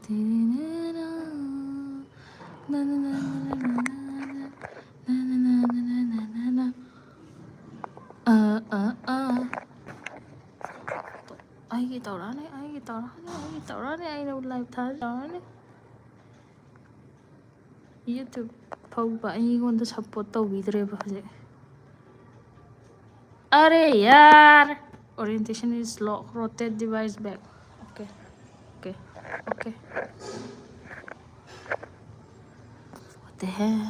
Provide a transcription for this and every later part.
Ai tàu đó này, ai tàu đó này, ai đâu live thả đó này. YouTube 파우바 이건데 support 위드레브 하지. अरे यार orientation is lock, rotate device back. Okay. What the hell?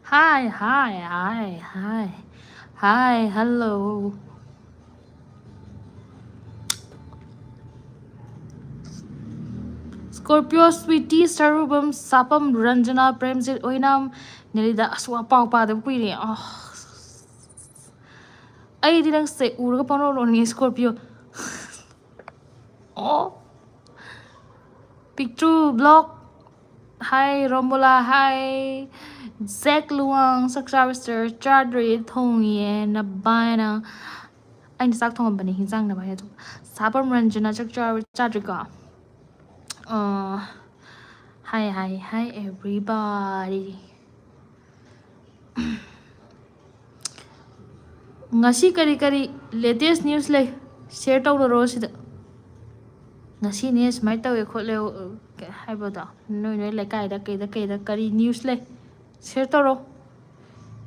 Hi, hello. Scorpio sweetie Sarubam Sapam Ranjana Premzit Oinam Nilida Aswa Pau Pa the Queenie. I didn't say Urapano on Scorpio. Oh, Picture Block. Hi Rombola, hi Zack Luang, Subscriber, Chadri, Tony, Nabana. Anh sắc thông bản hình dạng là bao nhiêu? Sapam Ranjana Chadrika. Hi everybody. Ngasi kari latest news lay share tawro sida. Ngasi news mai taw khole hai bada noi lai kai da kari news lay share tawro.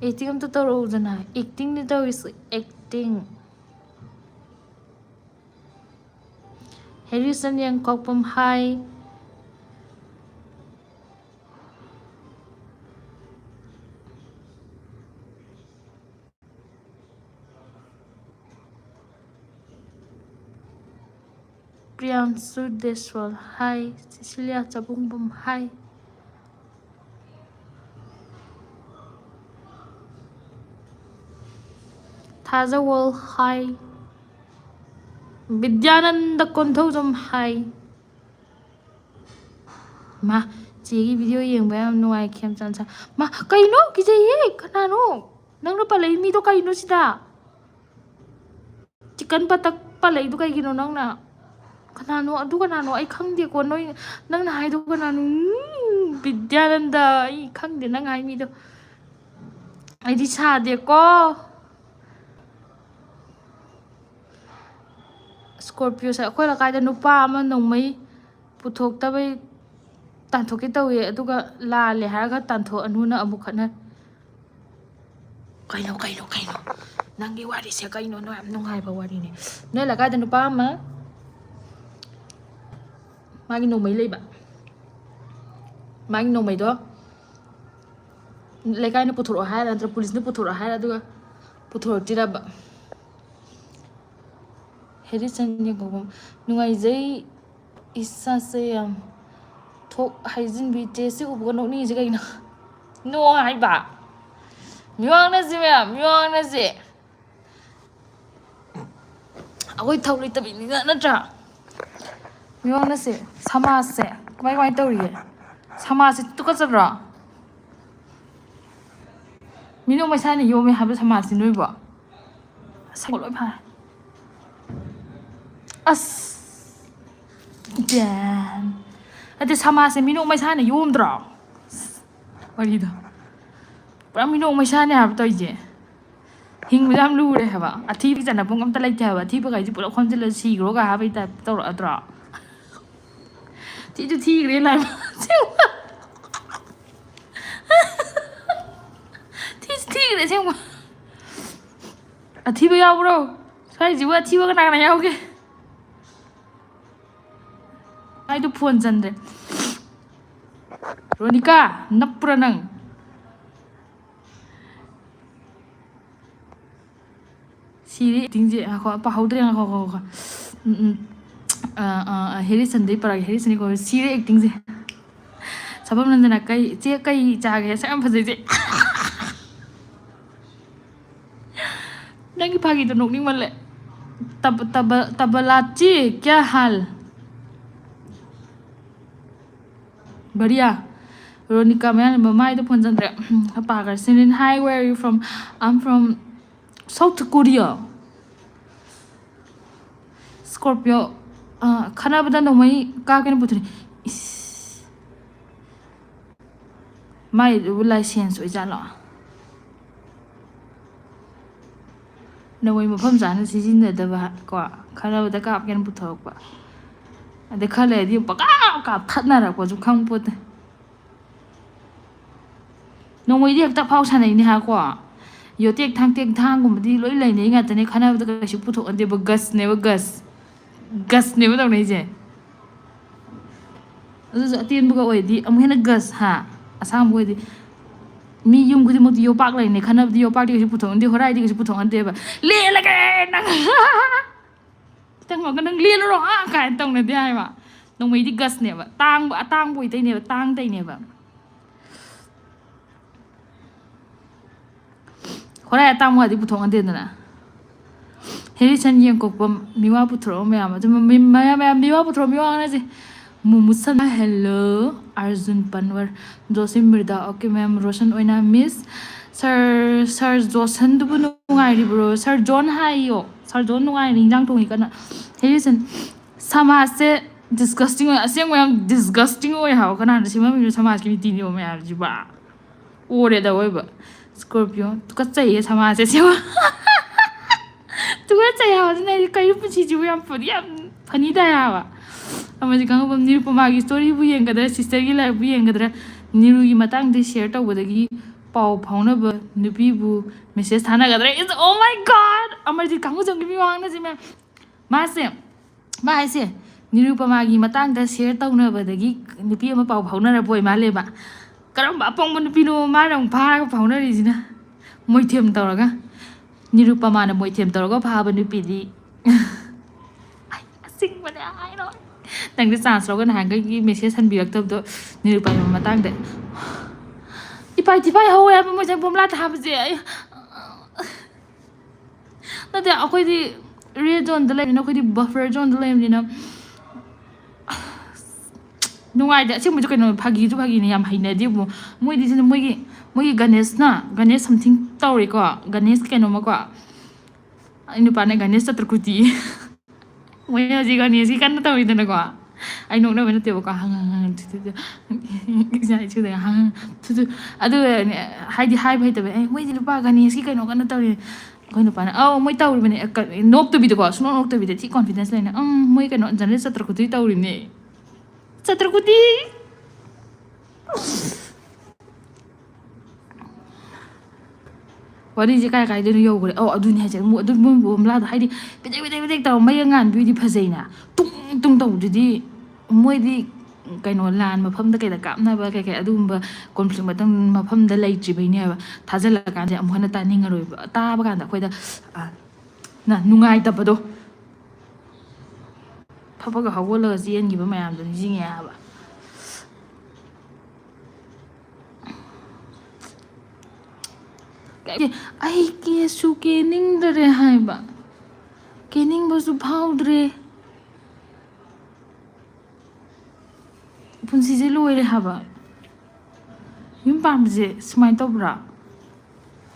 Acting to tawro jana acting ni taw is acting. Harrison yang kokpam hi. Priyansu Deswal, hi. Cecilia Chabungbum, hi. Thazawal, hi. Vidyananda Konthojam, hi. Ma, chigi video yung bayam no ay kem chancha. Ma, kaino kije ye kanano. Nang na pala mi to kaino sida. Chicken patak pala ito kay gino nang na. Kanano adu kanano ay khangde ko noy nang na hay do kanano Vidyananda ay khangde nang hay mi do. Ay di sa de ko. Scorpio sa akoy lakay da nupa ama nung may puthok tabay tanthok ki tawi aduga la le haraga tantho anuna amukha na kaino nangi wari se kaino no am nung hai ba wari ne no lakay da nupa ama magi nung may lay ba magi nung may do lakay na puthoro hai ra police na puthoro hai ra aduga puthoro tira ba Harrison yung gawang nungay zay isa sayang thok haizin bite si ubo no ni zigay na no hay ba miwang na si ako'y tawli tabi ni na tra miwang na si sama si kumay tawli sama si tuka sa ra minong may sana yung may habi sama si nuy ba sa kuloy pa As Dan Ate sama se minong may sana yum draw Marida Parang minong may sana hab to je Hing jam lu re haba Athi bi jana pung am talai haba Athi ba kai ji pula khon jela si gro ga habai ta to ra draw Ti ju thi re lai Ti re seng ma Athi ba yaw bro Sai ji wa athi ba ka na yaw ke I do phone jandre Ronika napura nang Siri tingje ako pa haudre ako Harrison dei para Harrison ko Siri acting je sabam nanjana kai che kai cha ge sam phajai je Nangi phagi to nokning male tabalachi kya hal बढ़िया Veronica man mamai the phone chandra pagar sinin hi where are you from I'm from South Korea Scorpio khana bada no mai ka ken putri mai license oi jalo no mai mafam jana sijin da ba ko khana bada ka ken puthok ba ade khale di pa ka thatna ra ko ju khang put no mai di ta phau sanai ni ha ko yo tek thang gum di loi lai nei nga tane khana bada ka shi puthok ande ba gas ne ba gas ne ba dong nei je azu tin bu ga oi di am hena gas ha asam bu di mi yum khudi mo di yo pak lai ne khana di yo pak di shi puthok ande horai di shi puthok ande ba le la ka nang tang mo ka nang le ro ha ka tong ne di ai ba nong mai di gas ne ba tang bu tai ne ba tang tai ne ba horai tang mo di puthok ande na Heri chan yang kok pam miwa putro me ama tu miwa putro miwa na ji mumusan hello Arjun Panwar Josim Mirda okay ma'am Roshan oina miss sir Josan du nu ngai ri bro sir John hai yo sir John nu ngai ring jang tong ikana Heri chan sama se disgusting aseng yang disgusting oi ha kana sima mi sama ki ti ni o me ar ji ba ore da oi ba Scorpio tu ka chai sama se sewa tuga chaya na kai puchi ju yam phani da ya ba amadi kang bam niru pama gi story bu yeng gadra sister gi life bu yeng gadra niru gi matang de share ta bodagi pau phauna ba nupi bu message thana gadra is oh my god amadi kang jong gi mi wang na ji ma se niru pama gi matang da share ta na bodagi nupi ma pau phauna ra boi ma le ba karam ba pong mun nupi no ma rang pha phauna ri ji na moi them tawraga Nirupama na moi them tawraga phaba nupi di ai sing ba ne ai no nang de chance ro gan hang gi message han biak tab do Nirupama matang de ipai ho ya mo jang bom la tha ba je ai na de akoi di red zone de le no koi di buffer zone de le ni na nungai de sim mo jo kai no phagi ni yam haina di mo moi di sin moi gi Ganesh something tawri ko Ganesh kai no ma ko inu pa ne Ganesh Chaturkuti moi ji Ganesh gi kan tawri de na ko ai no na me te ko hang ja chu de hang tu adu hai di hai bai te be moi di pa Ganesh gi kai no kan tawri ko no pa na oh moi tawri bane nok to bi de ko suno nok to bi de ti confidence le na moi kai no Ganesh Chaturkuti tawri ne Chaturkuti wari ji kai de yo gore oh adu ni ha je mu adu bom la da hai di bide taw mai ngan bi di phajaina tung taw di moi di kai no lan ma pham da kai da kap na ba kai adu ba conflict ma tang ma pham da lai ji bai ne ba thajal la kan ja am hana ta ning roi ba ta ba kan da khoi da na nungai ta ba do papa ga hawo la ji en gi ba mayam do ji nge ba ai ke su ke ning dre hai ba ke ning ba su phau dre pun si je loi re ha ba yum pam je smai to bra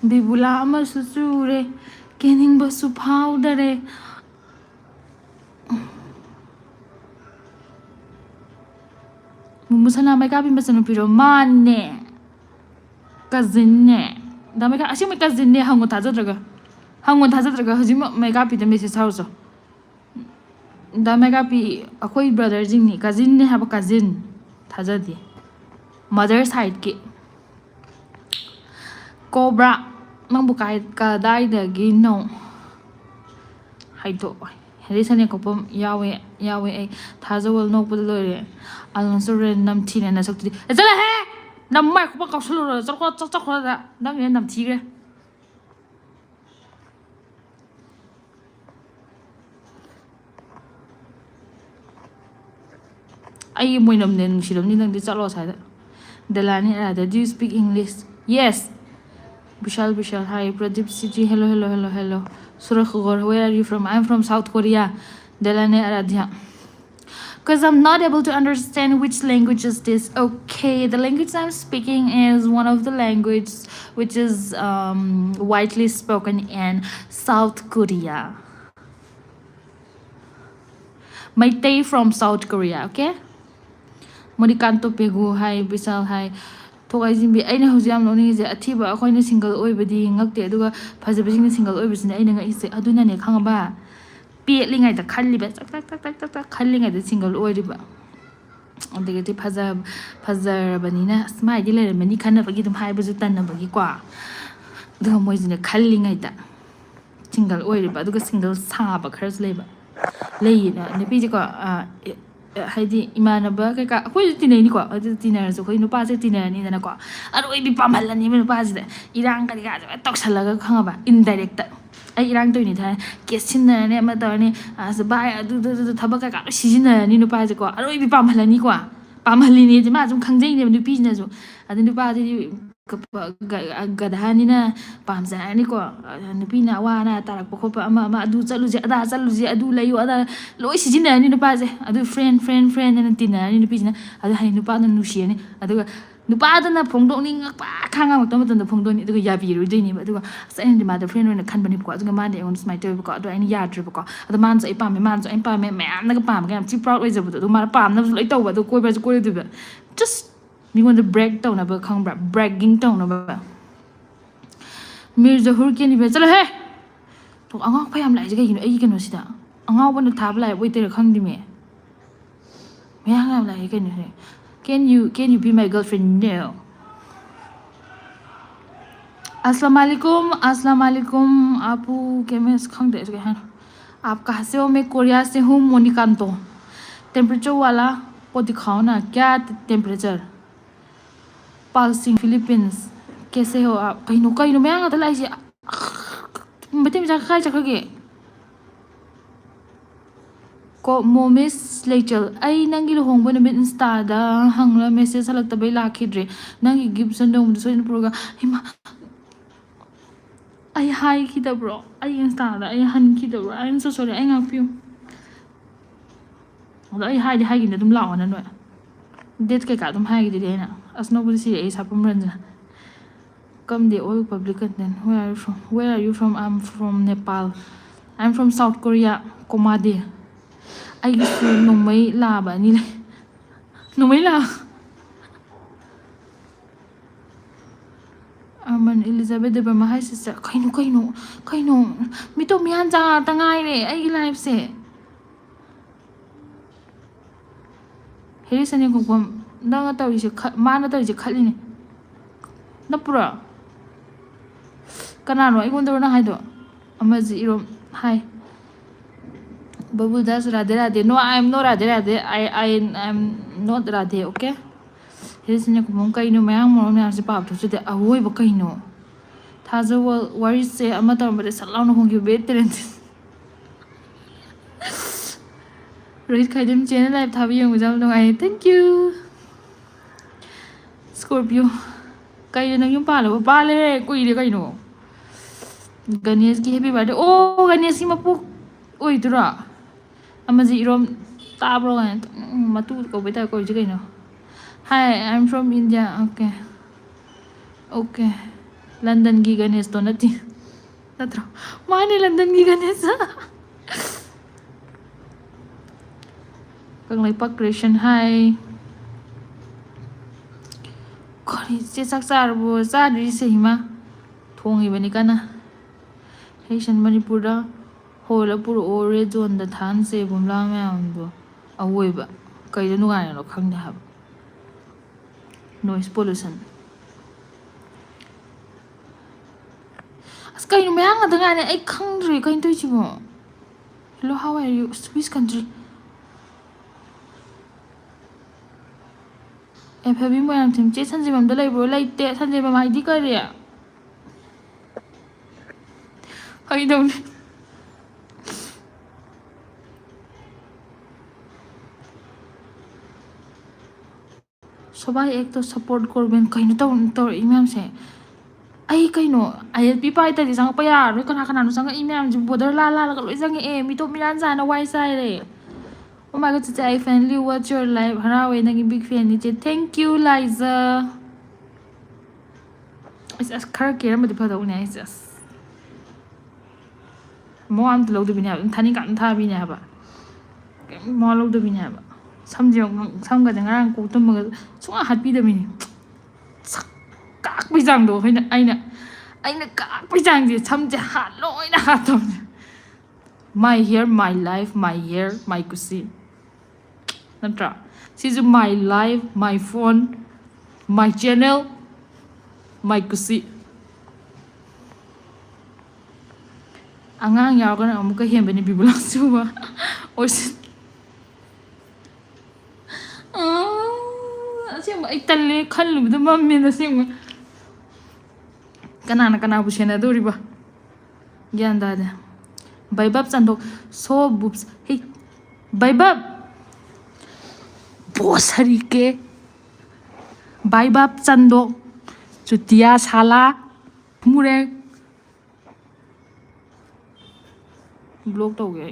bibula ama su su re ke ning ba su phau dre musana mai ka bin ba sanu piro man ne cousin ne da mai ka ashi mai cousin ne hango tajadraga haji mai ka pi da message hauso da mai ka pi akoi brother jing ni cousin ne ha ba cousin thajadi mother side ki cobra nang bu kai ka dai da gi no hai to heri sane ko pom yawe ai thajawal nok bu lore alon so ren nam thine na sakti jala he nam mai ko ka sulu ro chakwa da nam ye nam thigre ai moi nam nen shiram ni nang di chalo sai da delani da do you speak English yes Vishal hi Pradeep City hello Surakh where are you from I'm from South Korea delani aradhya Because I'm not able to understand which language is this. Okay, the language I'm speaking is one of the languages which is widely spoken in South Korea. Maitai from South Korea, okay? Morikanto pegu hai bisal hai thokai jimbi aina hojam no ni je athiba akoina single oibadi ngakte aduga phajabasing single oibasine aina nga ise aduna ne khangaba petlingai da khalliba tak khallingai da single oiriba adagati fajarbanina smai di lere mani khanabagi dum haibaju tanabagi kwa do moijine khallingai da single oiriba aduga single saba khars leba leina ne piji ko haidi imanaba kai ka khoi tinai ni ko adu tinar so khoi nupa se tinar ni dana ko aro ibi pamalani me nupa ji da irang ka ga toksalaga khangaba indirect ai irang toini tha kesinna ne ma ta ni as bai adu thabak ka sijina ni nupa ji ko aro ibi pamalani ko pamali ni ji ma jum khangjai ne nupi na jo adu nupa ji gadhani na pamsa ni ko nupi na wa na tarak ko pa ama adu chalu je adu layu ada loi sijina ni nupa je adu friend na tina ni nupi na adu hai nupa na nushi ni adu nupa da na phongdo ni pa khanga mak tam tam phongdo ni adu ya bi ru dei ni adu sai ni ma da friend na khan bani ko adu ma de on smai to ko adu ai ni ya dri ko adu man sai pa me man sai pa me ma na ka pa me chi proud oi je bu adu ma pa na loi to adu koi ba du ba just me want to brag down about khang bragging down about Mirza Hurricane be chala he to anga phayam lai je kai ai keno sida anga ban thab lai wait there khang di me anga lai kai ne can you be my girlfriend no Assalamualaikum apu kemes khang de je han आप कहाँ से हो मैं Korea से हूँ मोनिकांतो temperature वाला को दिखाओ ना क्या टेम्परेचर पालसिंग फिलीपींस कैसे हो आप कहीं मैं आगा तला इसे बते में जाकर जाके को मोमिस लेचल आई नंगी लोंग बने में इंस्टा दा हंगला मैसेज हलक तबे लाखिद्रे नंगी गिब्सन दो मुझे सोइन प्रोग्राम हिमा आई हाई की दब्रो आई इंस्टा दा आई हन की दब्रो I am so sorry I ngak piu दा आई हाई की ने तुम लाओ ना नो डेट के का तुम हाई की दे ना as nobody see a sapum ranja come the all public content where are you from I'm from Nepal I'm from South Korea komade ai su no mai la ba ni le no mai la aman Elizabeth de ba hai sister kaino mi to mi han ja ta ngai le ai live se heri sane ko nang tawri se mana tawri se khali ni napura kanano ai gondor na haido amaji irom hi babu das radhe no I am not radhe I am not radhe okay hesine ko mong kai no mayang mo na se pap thu de awoi ba kai no thazo wari se amata ba salaw no hongi be trend Rohit Khaidam channel live thabi yung jam no ai thank you Scorpio kai nang yung pala pale kui de kai no Ganesh ki happy birthday oh Ganesh ki mapuk oi dura amaji irom tabro gan matu ko beta ko je kai no hi I'm from India okay London ki Ganesh to nati natro mane London ki Ganesh kang lai pak Christian hi Kari se saksar bo sadri se hima thongi bani kana Haitian Manipur da hola pur ore zone da than se bumla me ambo awoi ba kai da nuga na lo khang da hab noise pollution as kai no me anga da ngane ai khang re kai toi chi bo hello how are you Swiss country em phải biết mọi người tìm chết thân gì bằng đó lấy bố lấy tệ thân gì bằng hai đi coi đi ạ hơi đâu সবাই একটু support করবেন কাইনো তো ইমামসে ai kaino ai pi pai ta di sang pa ya ro kana kana no sang imam ji bodar la la ga loi sang e mi to milan za na wai sai re Oh my god, I finally watch your live. Harawe naging big fan ni che. Thank you, Liza. It's as khara kera ma dipa daw ni just. Mo am tlo do binya. Thani kan tha binya ba. Mo lo do binya ba. Sam ga ngarang ko tum ma sunga hat bi da bini. Kak bi jang do aina kak bi jang ji sam je hat loi na ha to. My hair, my life, my year, my kusi. Natra. This is my life, my phone, my channel, my kusi. Angang yaw ka na amuka hiyang ba ni bibulang suwa? Or siya mo ay tali kalub da mami na siya mo. Kana po siya na do, riba? Yan dada. Baybab sandok. So boobs. Hey, Baybab! बहुत सारी के by बाप चंदो चुतिया साला मुरे block तो हो गया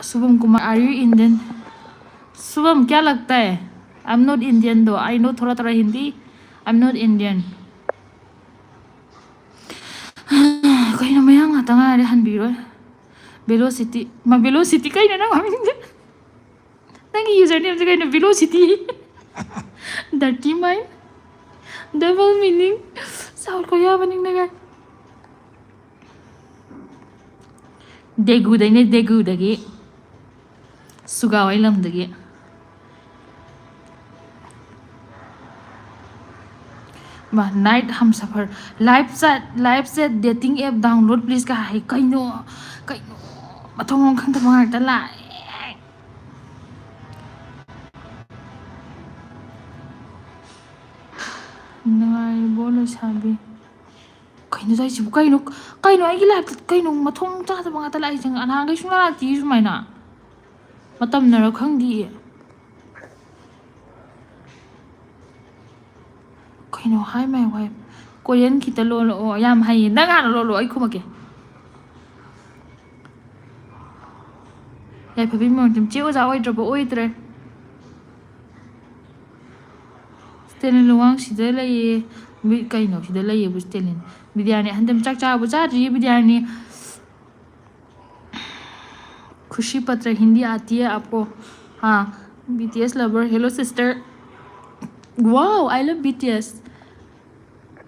Shubham Kumar are you Indian Shubham क्या लगता है आई एम नॉट इंडियन दो आई नो थोड़ा थोड़ा Hindi I am not Indian kay na mayang nga tanga ari hanbiro velocity ma velocity kay na namin nang username kay na velocity dirty mind double meaning saul ko yabaning naga degu dagi sugawai lam dagi night हम सफर live से dating app download please का है कहीं मथों खंत मारता ला नाइ बोलो साबी कहीं जाई छिबु कहीं आइगी लाइव कहीं मथों चाता मारता ला इजंग अनांगै सुना लाती सुमाइना मतम नर खंगी kino hi my wife Korean kita lo yam hai nanga lo ai kuma ke ya papi mo tim chiu za oi drobo oi tre stelen luang si de lai mi kai no si de lai bu stelen bidyani handam chak cha bu cha ri bidyani खुशी पत्र हिंदी आती है आपको हाँ BTS lover hello sister wow I love BTS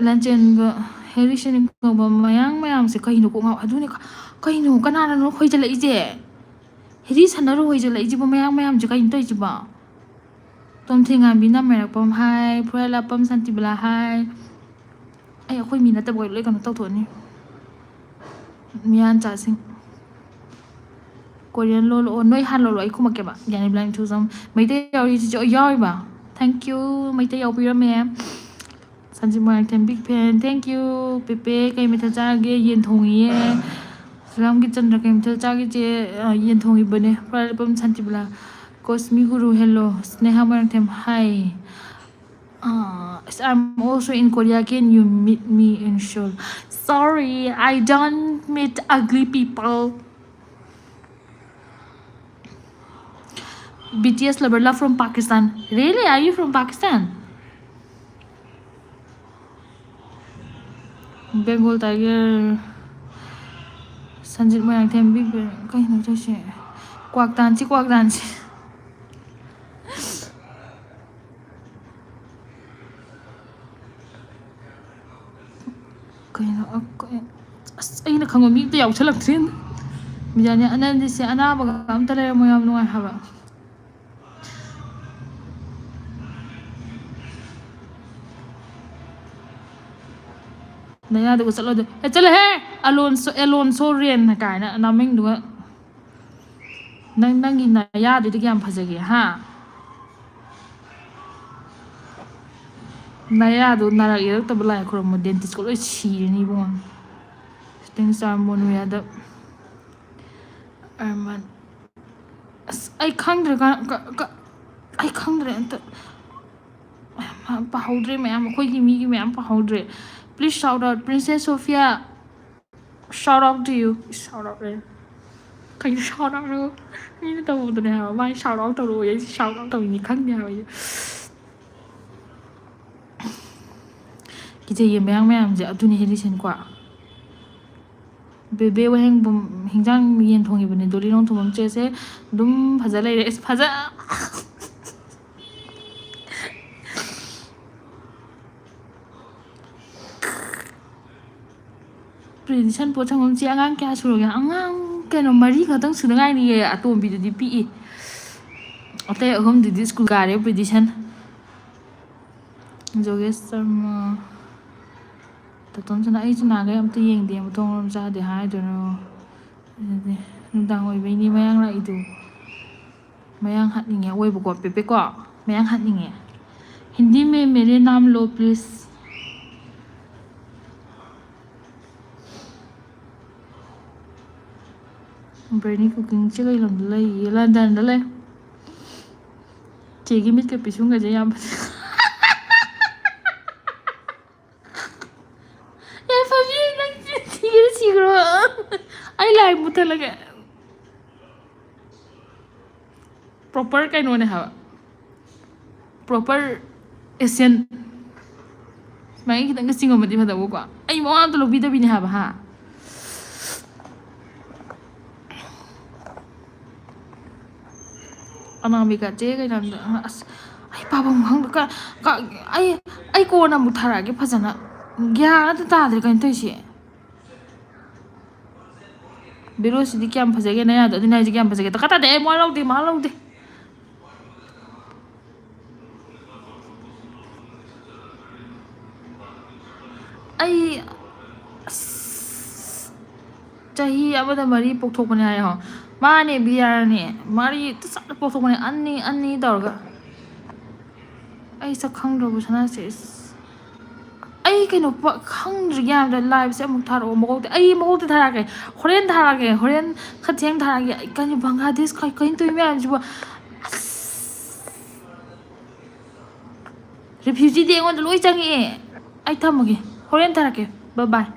lanchen ga herishin ko mayang se kaino ko nga aduni kaino kanana no khoi jala ije heri sanaro hoi jala ije mayang je kain to ije ba tom thinga bina merak pam hai phurala pam santi bla hai ai khoi mina ta boi loi kan to thoni mian cha sing Korean lo noi han lo ai kuma ke ba yani blind to some mai te yawi ji yawi ba thank you mai te yawi ra me Sanji Moyak Tem big fan thank you Pepe kay mita chage yen thongi ye Ram ki chandra kay mita chage je yen thongi bane pam santi bla Cosmi Guru hello Sneha Moyak Tem hi I'm also in Korea can you meet me in Seoul sorry I don't meet ugly people BTS lover love from Pakistan really are you from Pakistan Bengal Tiger Sanjit Moyang Them big cái nó cho chị quạt đàn chứ cái nó anh nó không có miếng tiêu cho lắc thiên bây giờ nhá anh đi xe anh à bằng cảm ta đây mà em nuôi hả bạn naya de usalo de chale he alonso rian kai na naming du nang gi naya de gyam phajage ha naya do nara yer to bla ko mo dentist ko chi ni bon sting star mon ya da arman ai khang de ka ai khang de ꯄꯥꯍꯧꯗ꯭ꯔꯦ ꯃꯌꯥꯝ ꯑꯩꯈꯣꯏꯒꯤ ꯃꯤꯒꯤ ꯃꯌꯥꯝ ꯄꯥꯍꯧꯗ꯭ꯔꯦ. Please shout out Princess Sophia. Shout out to you. Shout out 래. 그냥 shout out로 미는 떠보더니 하고 많이 shout out 떠로 얘 shout out 떠니 khăn nhau vậy. Cái gì mấy giờ tôi đi xem qua. Bebe wa hình dáng yên thong ibn dori nong thong che se dum phaja lai re phaja. Prediction po chang chi angang kya suru ya angang keno mari khatang sunangai ni atom bi di pi ate ahom di school ga re prediction jogesh sarma taton chana ai chana ga am te yeng de am thong cha de hai do no dang oi bai ni mayang la idu mayang hat ni nge oi bo ko pe ko mayang hat ni nge Hindi में मेरे नाम लो please. Bernie cooking chơi làm lấy London đó lên chị cái mít cái bị xuống cái gì em em phải biết đang chị cái gì rồi ai lại một thằng là cái proper cái nó này hả proper Asian mấy cái thằng cái sinh hoạt mà đi vào đâu quá ai muốn ăn tôi lúc video này hả bà ha Anami ka che cái làm ai ba bông không cái ai cô nào một thằng cái phát na gya nó ta để cái tôi gì biro si di kiam phát cái này à đó này chỉ kiam phát cái ta để mua lâu đi ai chahi abada mari pokthok bane hai ha Mane biar ni, mari tu sat potong mana ani dah orga. Ai sakhang dah busana ses. Ai keno khang riam dah live se muk thar o mok te ai mok te thara ke horen khateng thara ke kan Bangladesh kai kain tu me am jiba. Refugee de ngon loi changi ai thamage horen thara ke bye bye.